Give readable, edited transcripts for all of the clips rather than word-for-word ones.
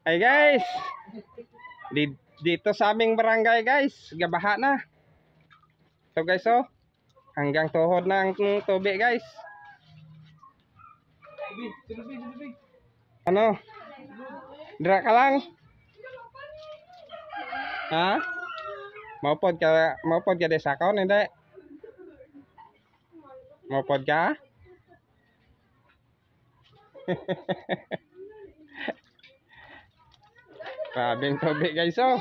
Ay guys, dito sa aming barangay guys, gabaha na. So guys, oh, hanggang tuhod na ang tubig guys. Ano? Dira ka lang? Ha? Maupod ka di sa kaon, hindi? Maupod ka? Grabing tubig guys, oh.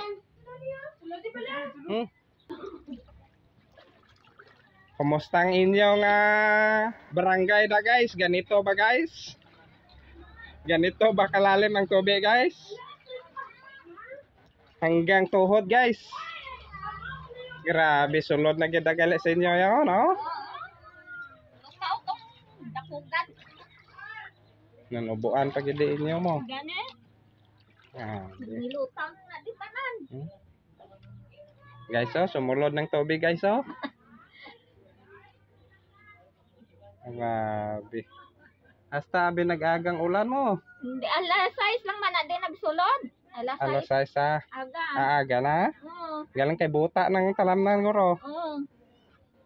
Kumusta ang inyong barangay na guys? Ganito ba guys? Ganito ba kalalim ang tubig guys? Hanggang tuhod guys. Grabe, sulod na gidagali sa inyo yun, no? Nanubuan pag hindi inyo mo. Nilutang na di tanan. Guys, oh, sumulod ng tubig guys, oh. Grabe. Hasta binag-agang ulan mo. Hindi, alas 6 lang man na din nagsulod. Alas 6 ah. Aga. Aga na? Oo. Galang kay buta ng talamnan guro. Oo.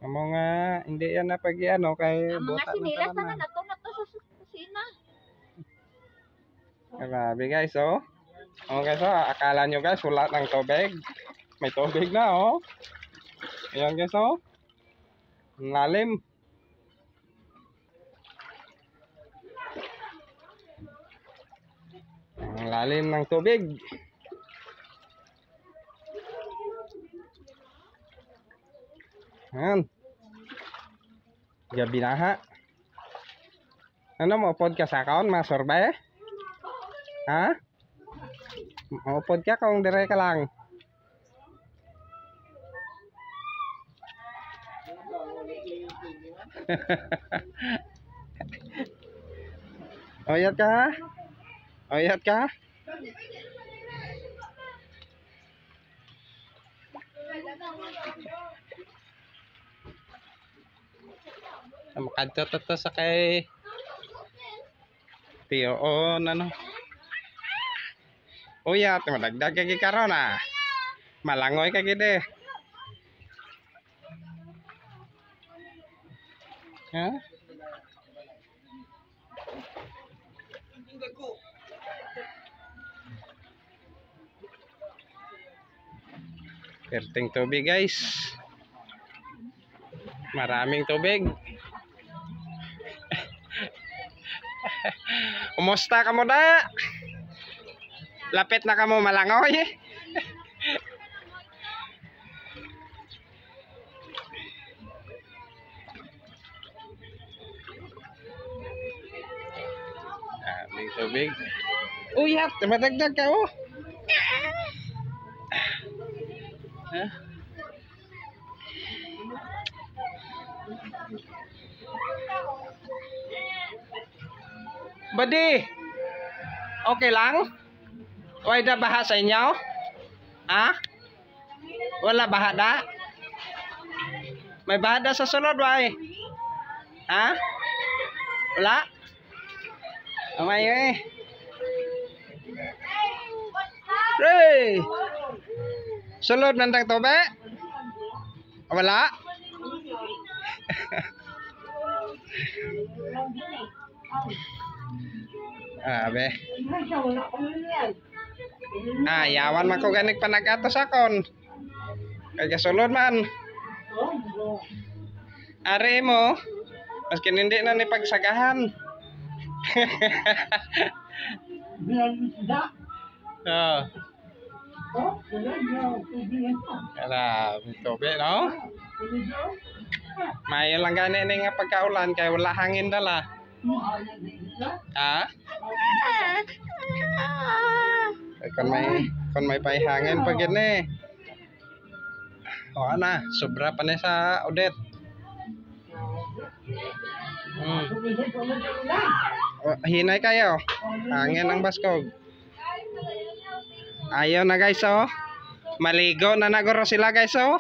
Amo nga hindi yan na pag ano kay Ang mga buta ng sinilas na talamnan. nato sa kusina. Grabe guys, oh. Oh guys, oh, akala nyo guys wala ng tubig. May tubig na, oh. Ayan guys, oh. Ang lalim. Ang lalim ng tubig. Ayan. Gabi na ha. Ano mo, pod ka sa kaon, masurbe? Ha? Maupod ka kung dire ka lang. Oyat ka ha? Oyat ka? Makadto to sa kay Tio on ano. Uyat, madagdag kay karon ah. Malangoy ka gid. Ha? Perting tubig guys. Maraming tubig. Kumusta ka mo da? Lapit na ka mo malangoy. May tubig. Uyat, madagdag ka oh. Huh? Badi, okay lang? Wala na baha sa inyo? Ha? Wala baha da? May baha da sa sulod, why? Ha? Wala? Amay eh. Hey! Sulod nandang tobe? Wala? Abe. Yawan man ko ganig panag-atos akon. Kay kasulod man. Are mo. Maski hindi na ni pagsagahan. Oh. Kala, tobe no? Mayo lang gani ni nga pagkaulan kay wala hangin dala. Ha? Ay, kon may paihangin pag gini. O ana, sobra pa ni sa udet. Hinay kayo. Hangin ang baskog. Ayaw na guys, oh. Maligo na naguro sila guys, oh.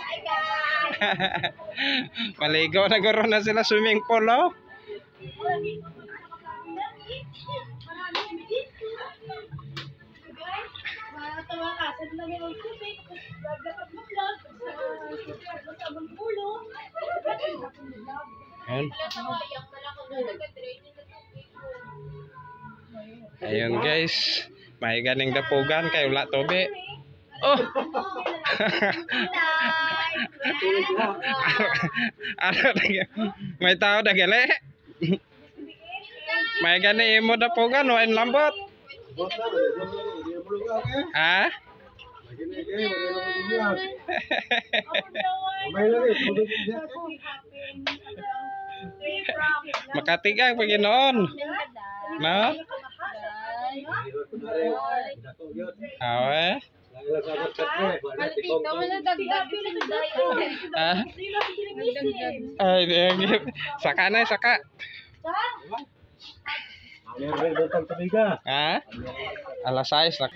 Maligo na guro na sila swimming pool, oh. Ayun. Ayun guys, may ganing dapugan kay wala tobe. Oh. Ano may tao na gali. May gani imo dapugan wain lambot. Ah? Makatigang Panginoon. No? Awe. Ah? Ay, saka na, saka. Ha? Alas 6 na.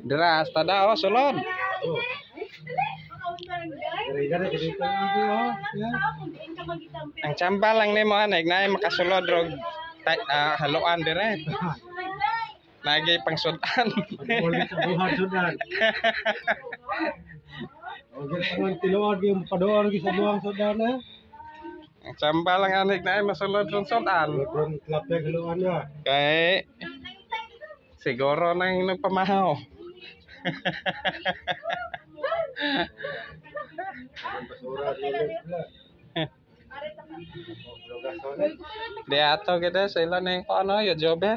Dira, hasta daw, sulod. Ang tsamba lang ni mo, na makasulod rog haluan dire. Lagi pang sudan. Ang tsamba lang anig na masulod rong sudan. Kay siguro nang nagpamahaw. Di ato kita sila ning ano yo jobe.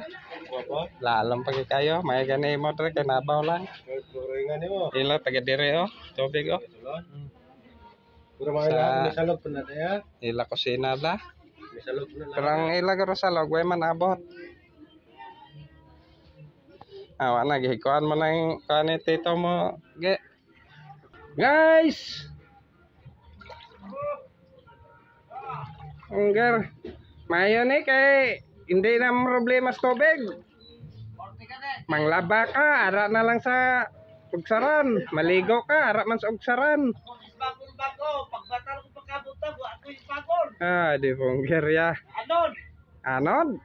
Lalam pagi kayo, may gani mo dre kanabaw lang. Ila taga dire oh, tubig oh. Ila kusina la. Perang ila garo salog way man abot. Awa na gihikuan mo nang kani tito mo ge. Guys. Enggar. Mayo ni kay hindi na problema sa tubig. Manglaba ka, ara na lang sa ugsaran. Maligo ka, ara man sa ugsaran. Ah, di pongger ya. Anod? Anod.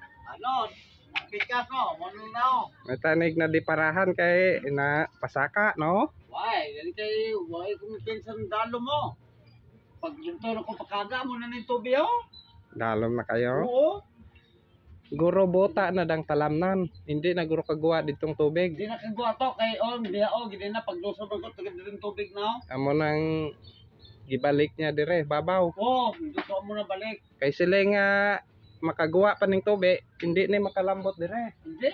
Pikas no, monunao. May tanig na di parahan kay ina pasaka no? Why, dili kay why kung pinsan dalo mo. Pag dito ko pakaga mo na ni tubig oh. Dalom na kayo? Oo. Guro bota na dang talamnan. Hindi na guro kagawa ditong tubig. Hindi na kagawa to kay hindi gidi na paglusod ko tugid din tubig na. Amo nang gibalik niya dire babaw. Oo, dito mo na balik. Kay sila nga makagawa pa ning tubig, hindi ni makalambot dire. Hindi.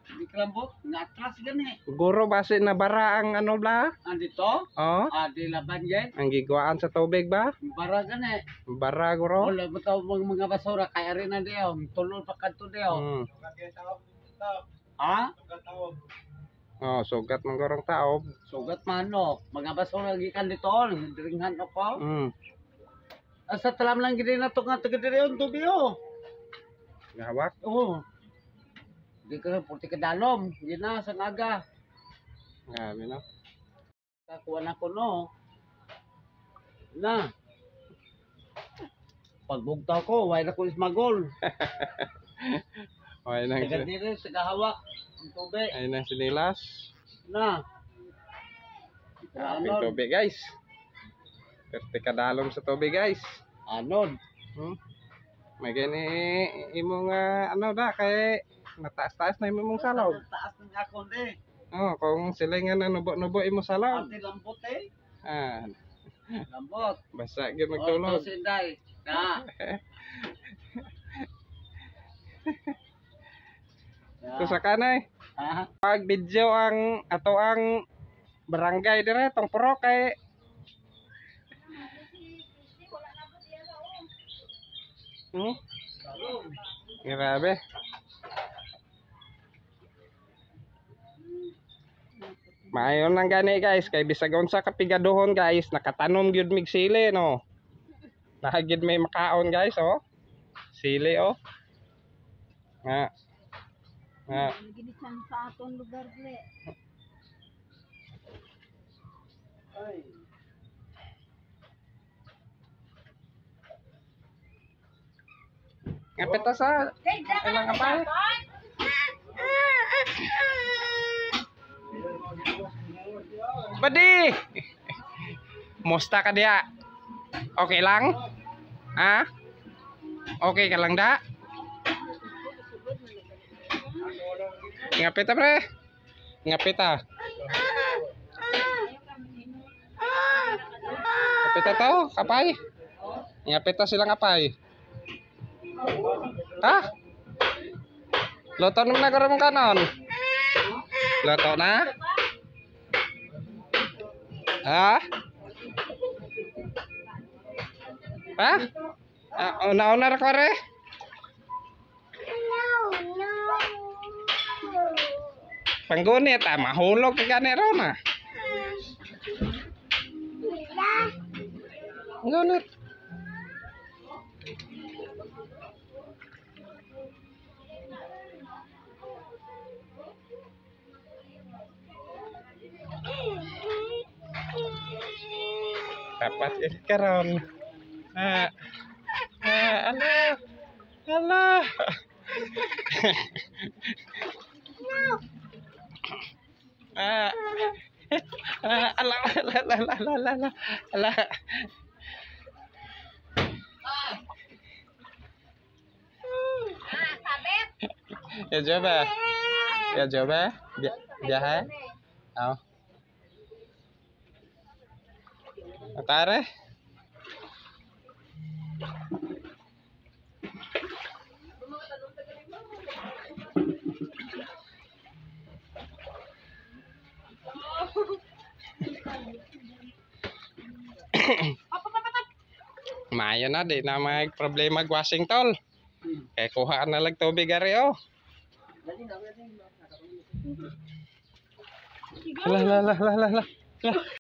Hindi kalambot, natras gani. Guro base na bara ang ano bla? Andito? Oh. Di laban yan. Ang gigawaan sa tubig ba? Bara gani. Bara guro. Wala ba taw mga basura kay ari na diyo, tulol pa kadto diyo. Ha? Oh, sugat man gorong tao. Sugat man no. Mga basura gikan dito, diringhan ako. Asa talam lang gid na to nga taga dire on tubig oh. Gawak? Oo. Di ka purti ka dalom. Yan na, sa naga. Grabe na. Kakuha na ko no. Na. Pagbugtaw ko, why na ko ismagol. Why na. Taga dire, taga hawak. Ang tubig. Ay na sinilas. Na. Ang tubig guys. Purti ka dalom sa tubig guys. Anod. May gani imo nga ano da kay mataas-taas na imo mong salog. Taas ng akon di. Oh, kung sila nga nubo-nubo imo salog. Ate lambot eh. Ah. Lambot. Basa gyud magtulog. Oh, sinday. Na. So sa kanay. Pag video ang ato ang barangay dire tong pro kay grabe. Maayon lang gani guys kay bisag unsa ka pigaduhon guys nakatanom gyud mig sili no. Nahagid may makaon guys oh. Sili oh. Nga. Nga. Ginisan sa aton lugar le. Ay. Ngapit ta sa ilang kapal. Badi! Musta ka dia? Okay lang? Ha? Okay ka lang da? Ngapit ta pre. Ngapit ta. Ngapit ta to, kapay. Ngapit ta silang kapay. Ha? Loto naman na karon kanon. Loto na? Ha? Ha? Una-una ra ko re? Panggunit mahulog ka gani ron na. Ngunit. Dapat karon. Ala. Ala. Ala. Ya coba. Ya coba. Dia hai. Ao. Tare. Mayo na di na may problema washing tol. Kaya kuhaan na lang tubig ari oh. La.